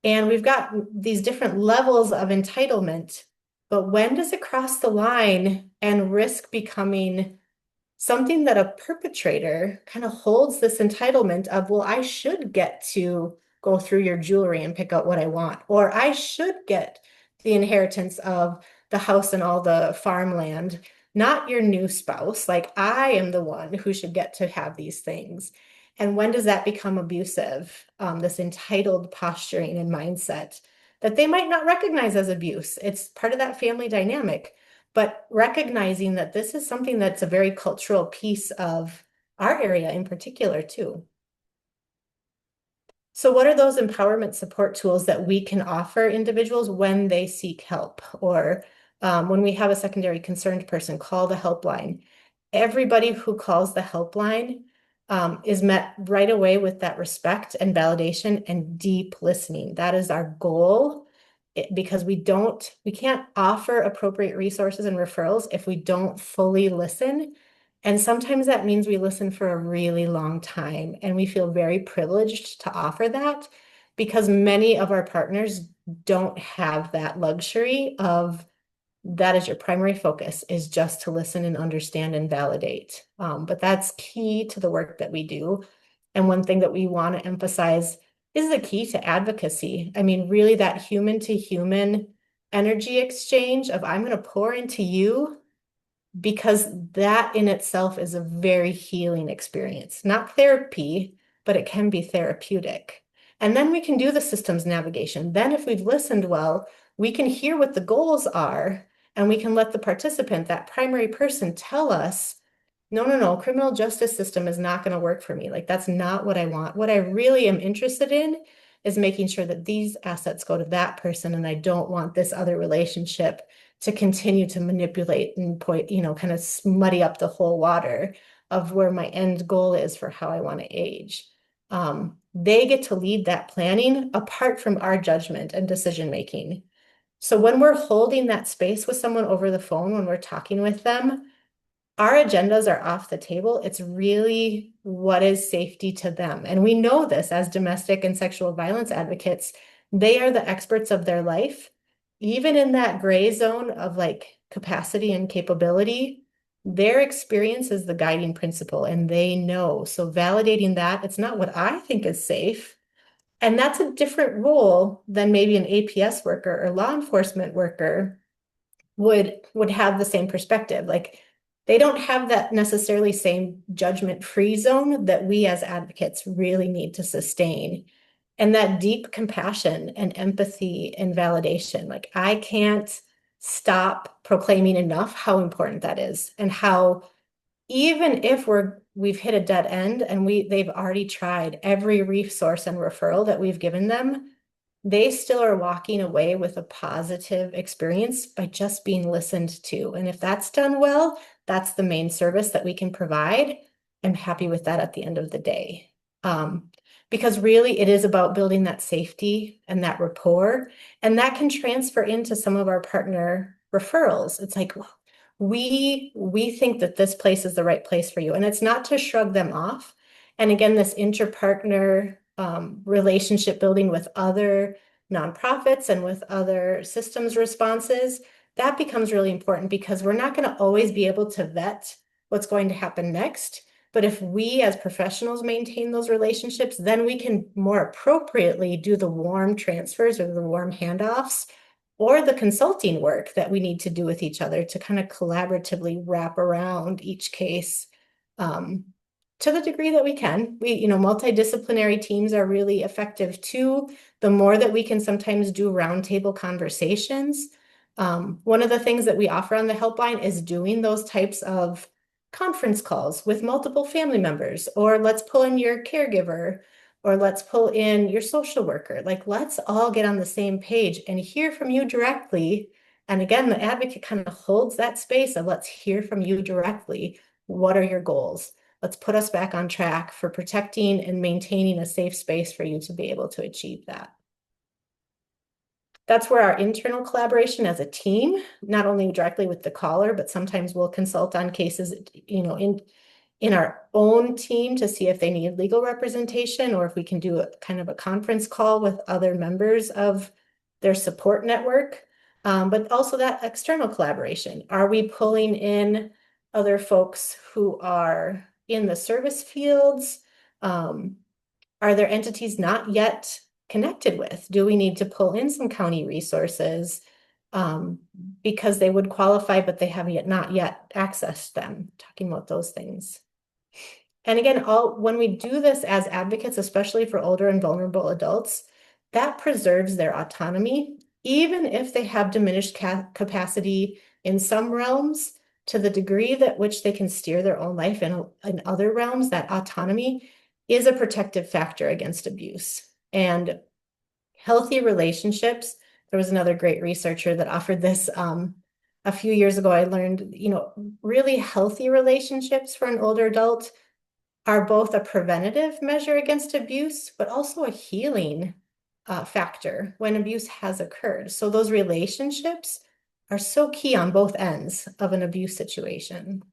And we've got these different levels of entitlement, but when does it cross the line and risk becoming something that a perpetrator kind of holds this entitlement of, well, I should get to go through your jewelry and pick out what I want, or I should get the inheritance of the house and all the farmland, not your new spouse. Like I am the one who should get to have these things. And when does that become abusive? This entitled posturing and mindset that they might not recognize as abuse. It's part of that family dynamic, but recognizing that this is something that's a very cultural piece of our area in particular too. So what are those empowerment support tools that we can offer individuals when they seek help or when we have a secondary concerned person call the helpline? Everybody who calls the helpline is met right away with that respect and validation and deep listening. That is our goal because we can't offer appropriate resources and referrals if we don't fully listen. And sometimes that means we listen for a really long time, and we feel very privileged to offer that because many of our partners don't have that luxury of that is your primary focus is just to listen and understand and validate. But that's key to the work that we do. And one thing that we want to emphasize is the key to advocacy. I mean, really that human to human energy exchange of I'm going to pour into you because that in itself is a very healing experience, not therapy, but it can be therapeutic. And then we can do the systems navigation. Then if we've listened well, we can hear what the goals are and we can let the participant, that primary person, tell us, no, criminal justice system is not going to work for me. Like, that's not what I want. What I really am interested in is making sure that these assets go to that person, and I don't want this other relationship to continue to manipulate and point, kind of muddy up the whole water of where my end goal is for how I want to age. They get to lead that planning apart from our judgment and decision making. So when we're holding that space with someone over the phone, when we're talking with them, our agendas are off the table. It's really what is safety to them. And we know this as domestic and sexual violence advocates. They are the experts of their life. Even in that gray zone of like capacity and capability, their experience is the guiding principle and they know. So validating that, it's not what I think is safe. And that's a different role than maybe an APS worker or law enforcement worker would have the same perspective. Like they don't have that necessarily same judgment-free zone that we as advocates really need to sustain. And that deep compassion and empathy and validation. Like I can't stop proclaiming enough how important that is and how even if we've hit a dead end and they've already tried every resource and referral that we've given them, they still are walking away with a positive experience by just being listened to. And if that's done well, that's the main service that we can provide. I'm happy with that at the end of the day. Because really it is about building that safety and that rapport, and that can transfer into some of our partner referrals. It's like, well, we think that this place is the right place for you. And it's not to shrug them off. And again, this interpartner relationship building with other nonprofits and with other systems responses, that becomes really important because we're not going to always be able to vet what's going to happen next. But if we as professionals maintain those relationships, then we can more appropriately do the warm transfers or the warm handoffs or the consulting work that we need to do with each other to kind of collaboratively wrap around each case to the degree that we can. Multidisciplinary teams are really effective too. The more that we can sometimes do roundtable conversations. One of the things that we offer on the helpline is doing those types of conference calls with multiple family members, or let's pull in your caregiver, or let's pull in your social worker. Like, let's all get on the same page and hear from you directly. And again, the advocate kind of holds that space of let's hear from you directly. What are your goals? Let's put us back on track for protecting and maintaining a safe space for you to be able to achieve that. That's where our internal collaboration as a team, not only directly with the caller, but sometimes we'll consult on cases, in our own team to see if they need legal representation or if we can do a kind of a conference call with other members of their support network. But also that external collaboration. Are we pulling in other folks who are in the service fields? Are there entities not yet connected with? Do we need to pull in some county resources because they would qualify, but they have not yet accessed them? Talking about those things. And again, when we do this as advocates, especially for older and vulnerable adults, that preserves their autonomy, even if they have diminished capacity in some realms, to the degree that which they can steer their own life in other realms, that autonomy is a protective factor against abuse. And healthy relationships, there was another great researcher that offered this a few years ago. I learned, really healthy relationships for an older adult are both a preventative measure against abuse, but also a healing factor when abuse has occurred. So those relationships are so key on both ends of an abuse situation.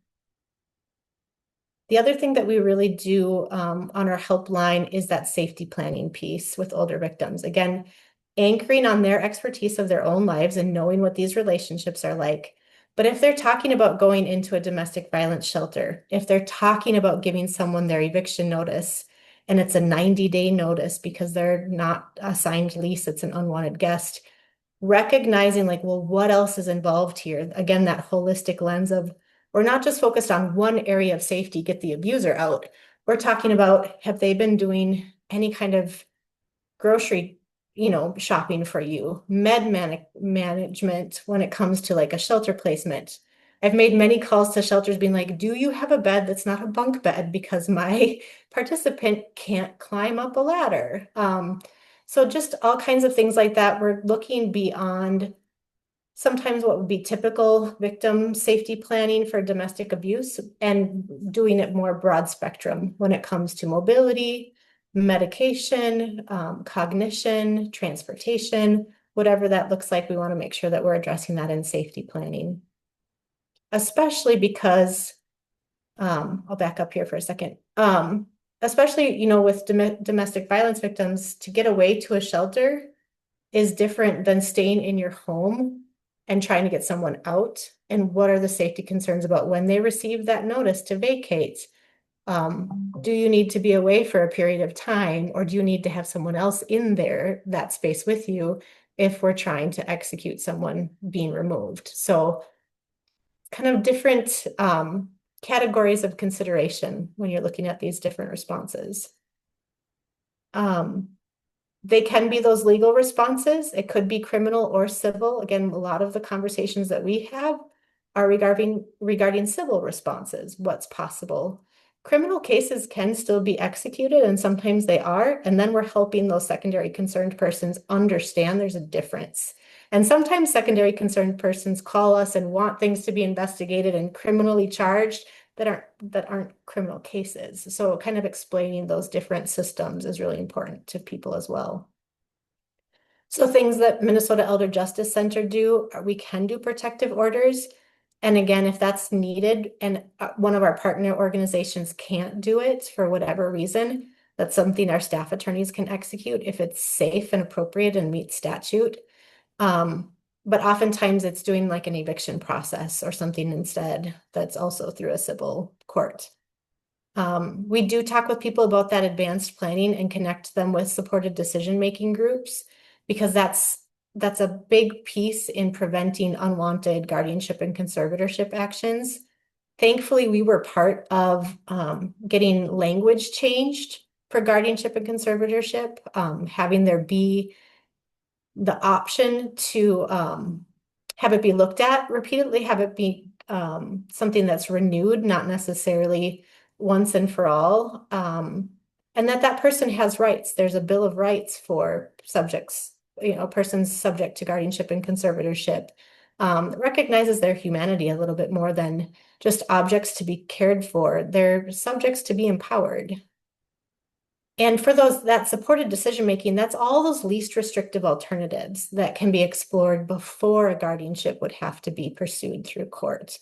The other thing that we really do on our helpline is that safety planning piece with older victims. Again, anchoring on their expertise of their own lives and knowing what these relationships are like. But if they're talking about going into a domestic violence shelter, if they're talking about giving someone their eviction notice, and it's a 90-day notice because they're not a signed lease, it's an unwanted guest, recognizing like, well, what else is involved here? Again, that holistic lens of we're not just focused on one area of safety, get the abuser out. We're talking about, have they been doing any kind of grocery, shopping for you, management when it comes to like a shelter placement. I've made many calls to shelters being like, do you have a bed that's not a bunk bed because my participant can't climb up a ladder? So just all kinds of things like that. We're looking beyond sometimes what would be typical victim safety planning for domestic abuse and doing it more broad spectrum when it comes to mobility, medication, cognition, transportation, whatever that looks like. We want to make sure that we're addressing that in safety planning, especially because I'll back up here for a second. Especially, with domestic violence victims, to get away to a shelter is different than staying in your home and trying to get someone out. And what are the safety concerns about when they receive that notice to vacate? Do you need to be away for a period of time, or do you need to have someone else in there, that space with you, if we're trying to execute someone being removed? So kind of different categories of consideration when you're looking at these different responses. They can be those legal responses. It could be criminal or civil. Again, a lot of the conversations that we have are regarding civil responses, what's possible. Criminal cases can still be executed, and sometimes they are, and then we're helping those secondary concerned persons understand there's a difference. And sometimes secondary concerned persons call us and want things to be investigated and criminally charged that aren't criminal cases. So kind of explaining those different systems is really important to people as well. So things that Minnesota Elder Justice Center do, we can do protective orders. And again, if that's needed and one of our partner organizations can't do it for whatever reason, that's something our staff attorneys can execute if it's safe and appropriate and meets statute. But oftentimes it's doing like an eviction process or something instead that's also through a civil court. We do talk with people about that advanced planning and connect them with supported decision-making groups, because that's a big piece in preventing unwanted guardianship and conservatorship actions. Thankfully, we were part of getting language changed for guardianship and conservatorship, having there be the option to have it be looked at repeatedly, have it be something that's renewed, not necessarily once and for all, and that person has rights. There's a Bill of Rights for subjects, persons subject to guardianship and conservatorship, that recognizes their humanity a little bit more than just objects to be cared for. They're subjects to be empowered. And for that supported decision-making, that's all those least restrictive alternatives that can be explored before a guardianship would have to be pursued through court.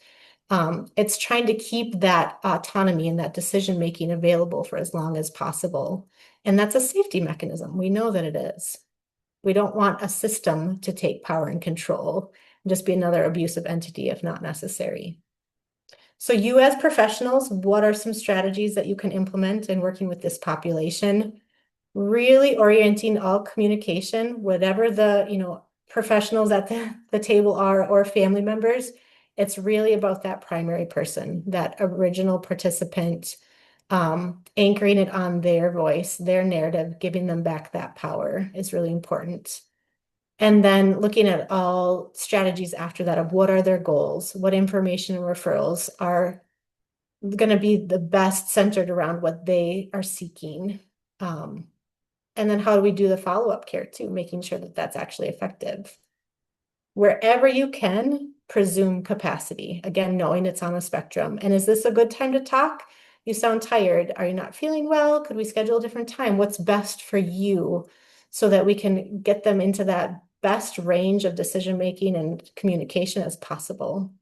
It's trying to keep that autonomy and that decision-making available for as long as possible. And that's a safety mechanism. We know that it is. We don't want a system to take power and control and just be another abusive entity if not necessary. So you as professionals, what are some strategies that you can implement in working with this population? Really orienting all communication, whatever the professionals at the table are or family members, it's really about that primary person, that original participant, anchoring it on their voice, their narrative, giving them back that power is really important. And then looking at all strategies after that of what are their goals, what information and referrals are going to be the best centered around what they are seeking. And then how do we do the follow-up care too, making sure that that's actually effective. Wherever you can, presume capacity. Again, knowing it's on a spectrum. And is this a good time to talk? You sound tired. Are you not feeling well? Could we schedule a different time? What's best for you so that we can get them into that best range of decision-making and communication as possible.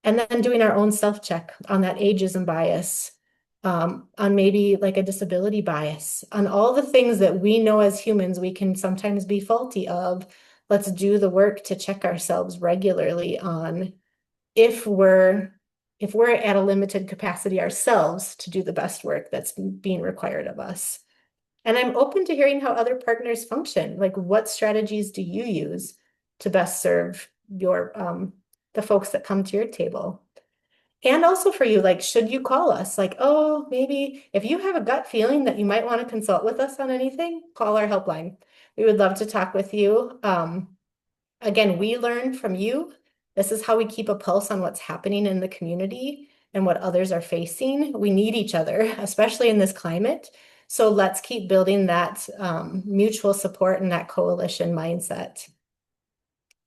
And then doing our own self-check on that ageism bias, on maybe like a disability bias, on all the things that we know as humans we can sometimes be faulty of. Let's do the work to check ourselves regularly on if we're at a limited capacity ourselves to do the best work that's being required of us. And I'm open to hearing how other partners function. Like, what strategies do you use to best serve your the folks that come to your table? And also for you, like, should you call us? Like, oh, maybe if you have a gut feeling that you might want to consult with us on anything, call our helpline. We would love to talk with you. Again, we learn from you. This is how we keep a pulse on what's happening in the community and what others are facing. We need each other, especially in this climate. So let's keep building that mutual support and that coalition mindset.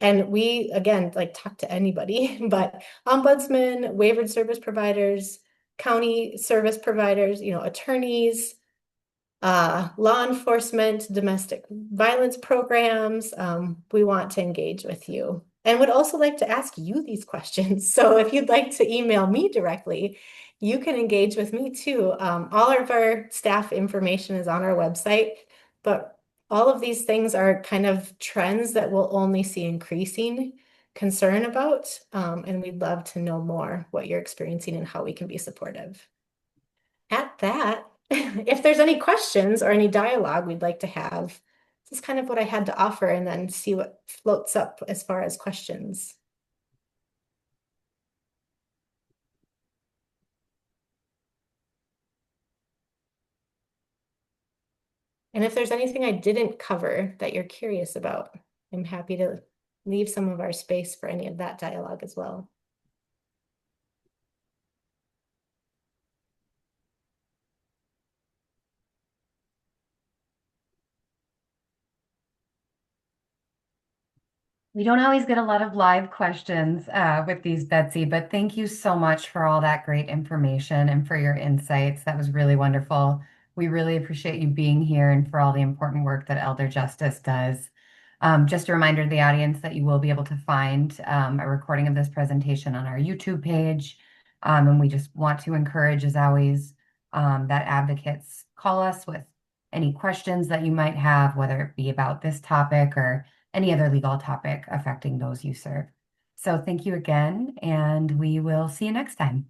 And we, again, like, talk to anybody, but ombudsman, waivered service providers, county service providers, attorneys, law enforcement, domestic violence programs, we want to engage with you. and would also like to ask you these questions. So if you'd like to email me directly, you can engage with me too. All of our staff information is on our website, but all of these things are kind of trends that we'll only see increasing concern about. And we'd love to know more what you're experiencing and how we can be supportive. At that, if there's any questions or any dialogue we'd like to have, this is kind of what I had to offer and then see what floats up as far as questions. And if there's anything I didn't cover that you're curious about, I'm happy to leave some of our space for any of that dialogue as well. We don't always get a lot of live questions with these, Betsy, but thank you so much for all that great information and for your insights. That was really wonderful. We really appreciate you being here and for all the important work that Elder Justice does. Just a reminder to the audience that you will be able to find a recording of this presentation on our YouTube page. And we just want to encourage, as always, that advocates call us with any questions that you might have, whether it be about this topic or any other legal topic affecting those you serve. So thank you again, and we will see you next time.